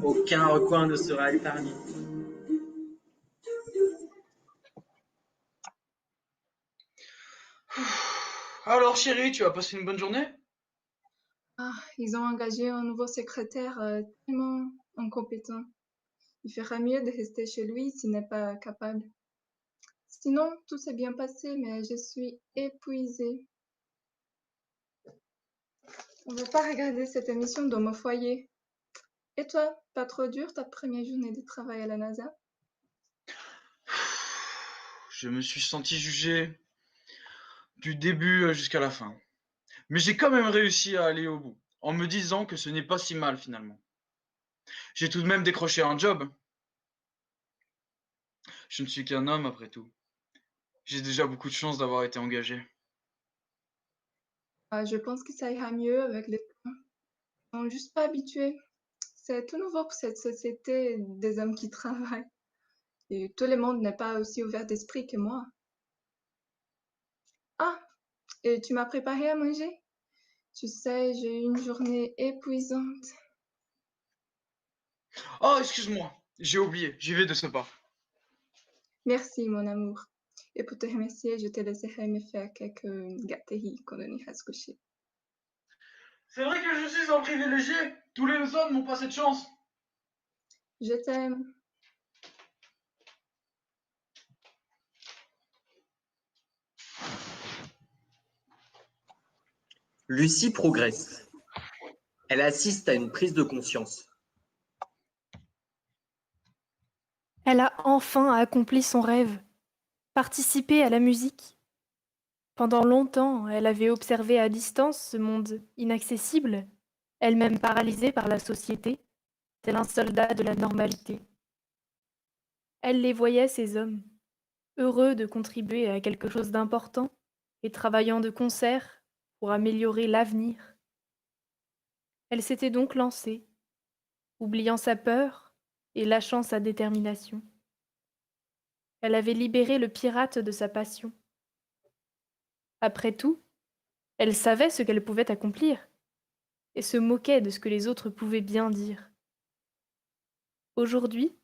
Aucun recoin ne sera épargné. Alors chérie, tu as passé une bonne journée? Ah, ils ont engagé un nouveau secrétaire tellement incompétent. Il fera mieux de rester chez lui s'il n'est pas capable. Sinon, tout s'est bien passé, mais je suis épuisée. On ne va pas regarder cette émission dans mon foyer. Et toi, pas trop dur ta première journée de travail à la NASA? Je me suis senti jugé du début jusqu'à la fin. Mais j'ai quand même réussi à aller au bout, en me disant que ce n'est pas si mal finalement. J'ai tout de même décroché un job. Je ne suis qu'un homme après tout. J'ai déjà beaucoup de chance d'avoir été engagé. Ah, je pense que ça ira mieux avec les temps. Ils sont juste pas habitués. C'est tout nouveau pour cette société des hommes qui travaillent. Et tout le monde n'est pas aussi ouvert d'esprit que moi. Ah, et tu m'as préparé à manger? Tu sais, j'ai eu une journée épuisante. Oh, excuse-moi, j'ai oublié, j'y vais de ce pas. Merci, mon amour. Et pour te remercier, je te laisserai me faire quelques gâteries quand on ira se coucher. C'est vrai que je suis un privilégié. Tous les hommes n'ont pas cette chance. Je t'aime. Lucie progresse. Elle assiste à une prise de conscience. Elle a enfin accompli son rêve, participé à la musique. Pendant longtemps, elle avait observé à distance ce monde inaccessible, elle-même paralysée par la société, tel un soldat de la normalité. Elle les voyait, ces hommes, heureux de contribuer à quelque chose d'important et travaillant de concert pour améliorer l'avenir. Elle s'était donc lancée, oubliant sa peur et lâchant sa détermination. Elle avait libéré le pirate de sa passion. Après tout, elle savait ce qu'elle pouvait accomplir et se moquait de ce que les autres pouvaient bien dire. Aujourd'hui,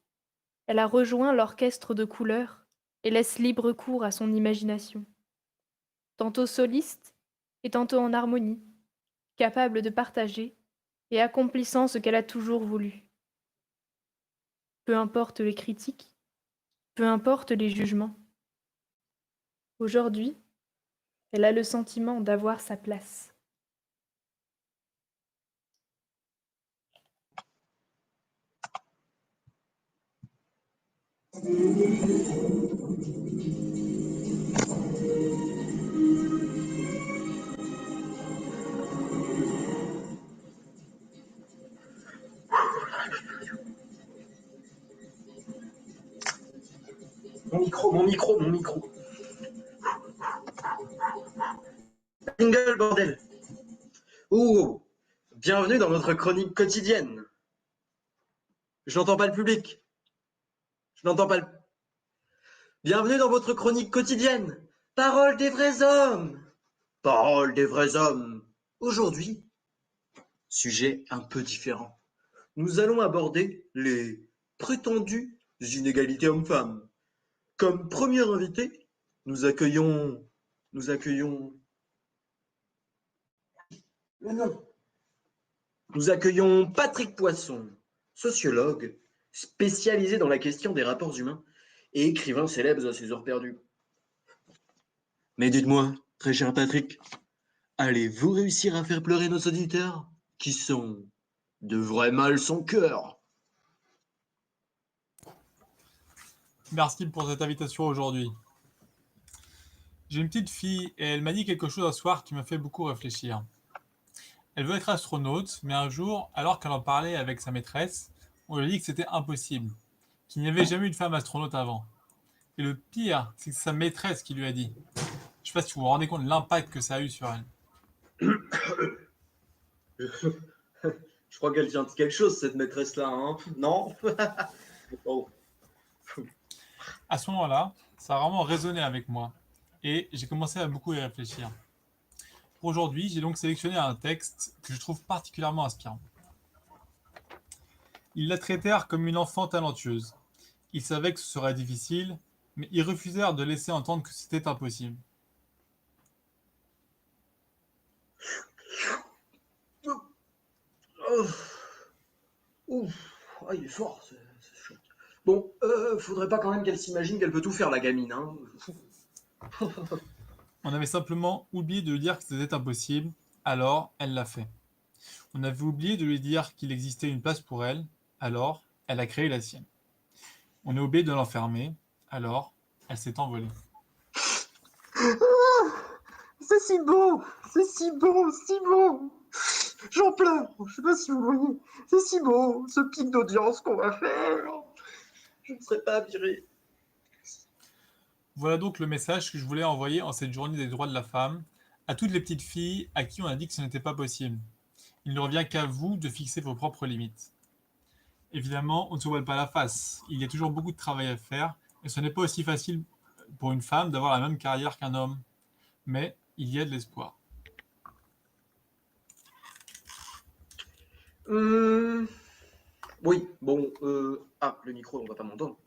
elle a rejoint l'orchestre de couleurs et laisse libre cours à son imagination. Tantôt soliste et tantôt en harmonie, capable de partager et accomplissant ce qu'elle a toujours voulu. Peu importe les critiques, peu importe les jugements. Aujourd'hui, elle a le sentiment d'avoir sa place. Mon micro, mon micro, mon micro. Jingle, bordel. Oh, bienvenue dans notre chronique quotidienne. Je n'entends pas le public. Je n'entends pas le... Bienvenue dans votre chronique quotidienne. Parole des vrais hommes. Parole des vrais hommes. Aujourd'hui, sujet un peu différent. Nous allons aborder les prétendues inégalités hommes-femmes. Comme premier invité, nous accueillons le nom. Nous accueillons Patrick Poisson, sociologue, spécialisé dans la question des rapports humains et écrivain célèbre à ses heures perdues. Mais dites-moi, très cher Patrick, allez-vous réussir à faire pleurer nos auditeurs qui sont de vrais mâles sans cœur? Merci pour cette invitation aujourd'hui. J'ai une petite fille et elle m'a dit quelque chose un soir qui m'a fait beaucoup réfléchir. Elle veut être astronaute, mais un jour, alors qu'elle en parlait avec sa maîtresse, on lui a dit que c'était impossible, qu'il n'y avait jamais eu de femme astronaute avant. Et le pire, c'est que c'est sa maîtresse qui lui a dit. Je ne sais pas si vous vous rendez compte de l'impact que ça a eu sur elle. Je crois qu'elle tient de quelque chose, cette maîtresse-là, hein? Non? Oh. À ce moment-là, ça a vraiment résonné avec moi et j'ai commencé à beaucoup y réfléchir. Pour aujourd'hui, j'ai donc sélectionné un texte que je trouve particulièrement inspirant. Ils la traitèrent comme une enfant talentueuse. Ils savaient que ce serait difficile, mais ils refusèrent de laisser entendre que c'était impossible. Oh. Ouf. Oh, il est fort, c'est chouette. Bon, faudrait pas quand même qu'elle s'imagine qu'elle peut tout faire, la gamine, hein? On avait simplement oublié de lui dire que c'était impossible, alors elle l'a fait. On avait oublié de lui dire qu'il existait une place pour elle, alors elle a créé la sienne. On a oublié de l'enfermer, alors elle s'est envolée. C'est si beau, c'est si beau, si beau. J'en pleure, je sais pas si vous voyez. C'est si beau, ce pic d'audience qu'on va faire. Je ne serais pas viré. Voilà donc le message que je voulais envoyer en cette journée des droits de la femme à toutes les petites filles à qui on a dit que ce n'était pas possible. Il ne revient qu'à vous de fixer vos propres limites. Évidemment, on ne se voile pas la face. Il y a toujours beaucoup de travail à faire et ce n'est pas aussi facile pour une femme d'avoir la même carrière qu'un homme. Mais il y a de l'espoir. Oui, bon, ah, le micro, on va pas m'entendre.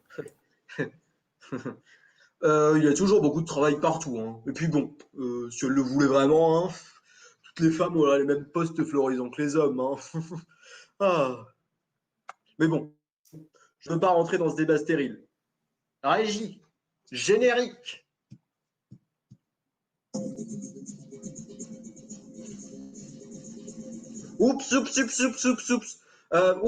Il y a toujours beaucoup de travail partout, hein. Et puis bon, si elle le voulait vraiment, hein, toutes les femmes auraient les mêmes postes florisants que les hommes, hein. Ah. Mais bon, je ne veux pas rentrer dans ce débat stérile. Régie, générique. Oups, oups, oups, oups, oups, oups. Non,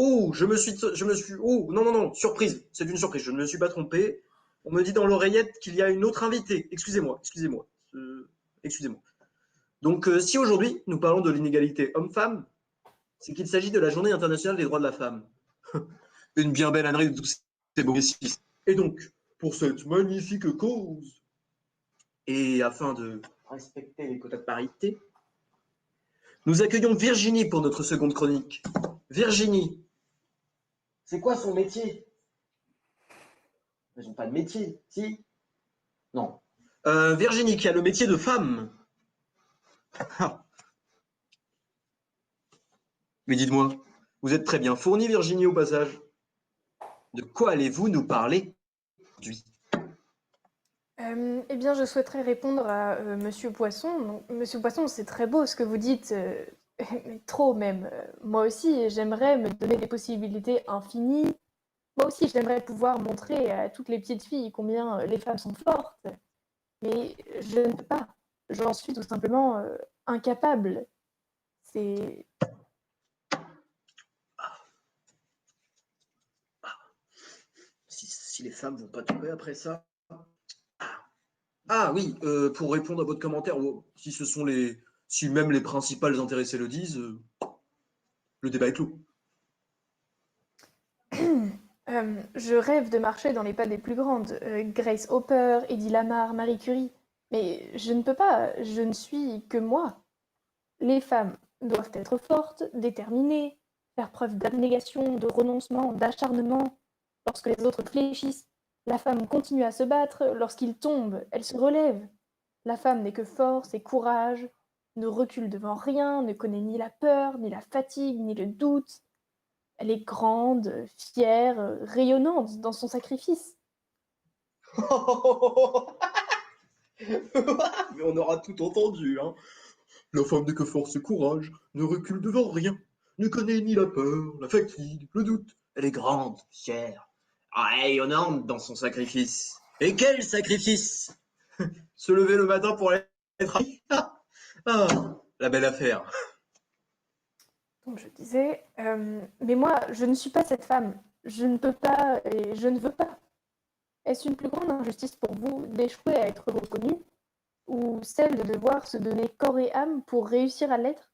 non, non, surprise. C'est une surprise. Je ne me suis pas trompé. On me dit dans l'oreillette qu'il y a une autre invitée. Excusez-moi, excusez-moi. Excusez-moi. Donc, si aujourd'hui nous parlons de l'inégalité homme-femme, c'est qu'il s'agit de la Journée internationale des droits de la femme. Une bien belle ânerie de tous ces progressistes. Et donc, pour cette magnifique cause, et afin de respecter les quotas de parité, nous accueillons Virginie pour notre seconde chronique. Virginie, c'est quoi son métier? Ils n'ont pas de métier, si? Non. Virginie, qui a le métier de femme. Mais dites-moi, vous êtes très bien fournie, Virginie, au passage. De quoi allez-vous nous parler aujourd'hui? Eh bien, je souhaiterais répondre à Monsieur Poisson. Donc, Monsieur Poisson, c'est très beau ce que vous dites, mais trop même. Moi aussi, j'aimerais me donner des possibilités infinies. Moi aussi, j'aimerais pouvoir montrer à toutes les petites filles combien les femmes sont fortes. Mais je ne peux pas. J'en suis tout simplement incapable. C'est... Si si les femmes vont pas tomber après ça. Ah oui, pour répondre à votre commentaire, si même les principales intéressées le disent, le débat est clos. Je rêve de marcher dans les pas des plus grandes, Grace Hopper, Eddie Lamar, Marie Curie. Mais je ne peux pas, je ne suis que moi. Les femmes doivent être fortes, déterminées, faire preuve d'abnégation, de renoncement, d'acharnement. Lorsque les autres fléchissent, la femme continue à se battre. Lorsqu'ils tombent, elle se relève. La femme n'est que force et courage, ne recule devant rien, ne connaît ni la peur, ni la fatigue, ni le doute. Elle est grande, fière, rayonnante dans son sacrifice. Mais on aura tout entendu, hein. La femme n'est que force et courage, ne recule devant rien, ne connaît ni la peur, la fatigue, le doute. Elle est grande, fière, rayonnante dans son sacrifice. Et quel sacrifice! Se lever le matin pour aller travailler. Ah, la belle affaire. Donc je disais, mais moi, je ne suis pas cette femme. Je ne peux pas et je ne veux pas. Est-ce une plus grande injustice pour vous d'échouer à être reconnu, ou celle de devoir se donner corps et âme pour réussir à l'être?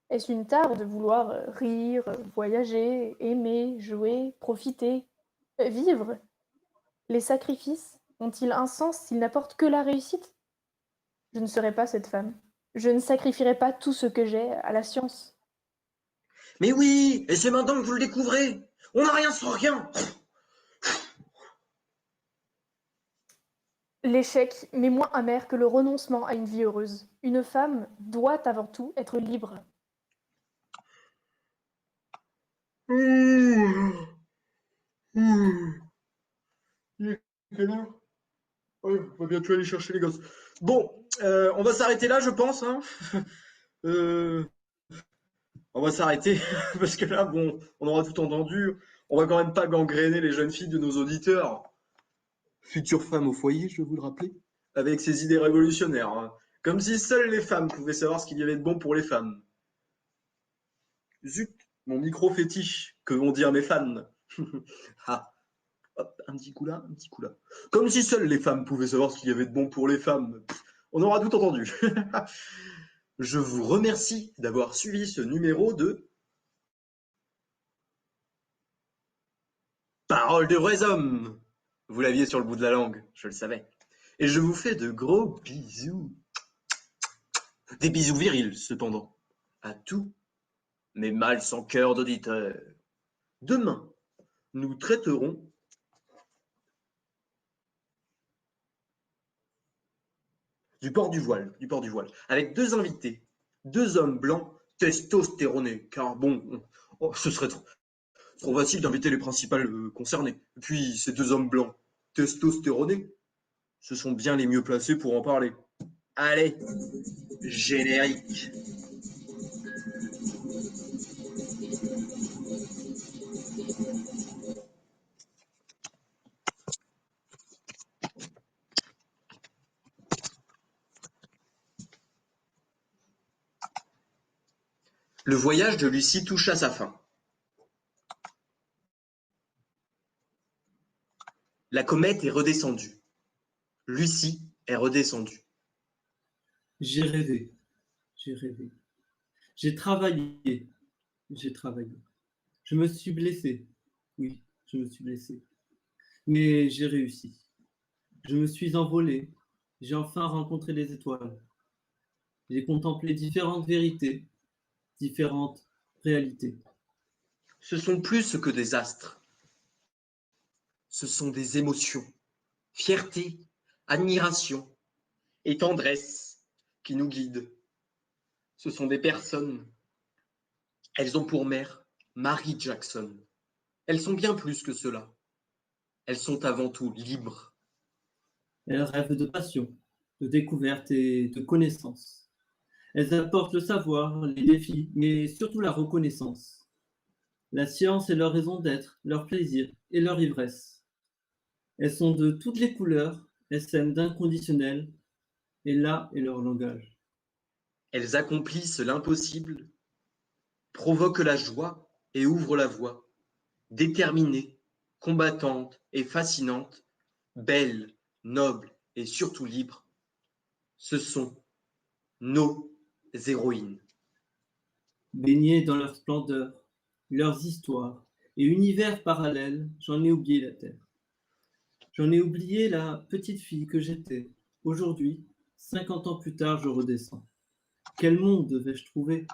Est-ce une tare de vouloir rire, voyager, aimer, jouer, profiter, vivre? Les sacrifices ont-ils un sens s'ils n'apportent que la réussite? Je ne serai pas cette femme. Je ne sacrifierai pas tout ce que j'ai à la science. Mais oui, et c'est maintenant que vous le découvrez. On n'a rien sans rien. L'échec m'est moins amer que le renoncement à une vie heureuse. Une femme doit avant tout être libre. Il est quelle heure? Ouais, on va bientôt aller chercher les gosses. Bon, on va s'arrêter là, je pense, hein. On va s'arrêter parce que là, bon, on aura tout entendu. On va quand même pas gangréner les jeunes filles de nos auditeurs. Future femme au foyer, je vais vous le rappeler, avec ses idées révolutionnaires, hein. Comme si seules les femmes pouvaient savoir ce qu'il y avait de bon pour les femmes. Zut, mon micro fétiche, que vont dire mes fans? Ah, hop, un petit coup là, un petit coup là. Comme si seules les femmes pouvaient savoir ce qu'il y avait de bon pour les femmes. Pff, on aura tout entendu. Je vous remercie d'avoir suivi ce numéro de Paroles de vrais hommes. Vous l'aviez sur le bout de la langue, je le savais. Et je vous fais de gros bisous. Des bisous virils, cependant, à tous mes mâles sans cœur d'auditeurs. Demain, nous traiterons du port du voile, avec deux invités, deux hommes blancs testostéronés, car bon, ce serait trop facile d'inviter les principales concernés. Et puis, ces deux hommes blancs testostéronés, ce sont bien les mieux placés pour en parler. Allez, générique. Le voyage de Lucie touche à sa fin. La comète est redescendue. Lucie est redescendue. J'ai rêvé, j'ai rêvé. J'ai travaillé, j'ai travaillé. Je me suis blessé, oui, je me suis blessé. Mais j'ai réussi. Je me suis envolé, j'ai enfin rencontré les étoiles. J'ai contemplé différentes vérités, différentes réalités. Ce sont plus que des astres. Ce sont des émotions, fierté, admiration et tendresse qui nous guident. Ce sont des personnes. Elles ont pour mère Marie Jackson. Elles sont bien plus que cela. Elles sont avant tout libres. Elles rêvent de passion, de découverte et de connaissance. Elles apportent le savoir, les défis, mais surtout la reconnaissance. La science est leur raison d'être, leur plaisir et leur ivresse. Elles sont de toutes les couleurs, elles s'aiment d'inconditionnel, et là est leur langage. Elles accomplissent l'impossible, provoquent la joie et ouvrent la voie, déterminées, combattantes et fascinantes, belles, nobles et surtout libres, ce sont nos héroïnes. Baignés dans leur splendeur, leurs histoires et univers parallèles, j'en ai oublié la terre. J'en ai oublié la petite fille que j'étais. Aujourd'hui, 50 ans plus tard, je redescends. Quel monde devais-je trouver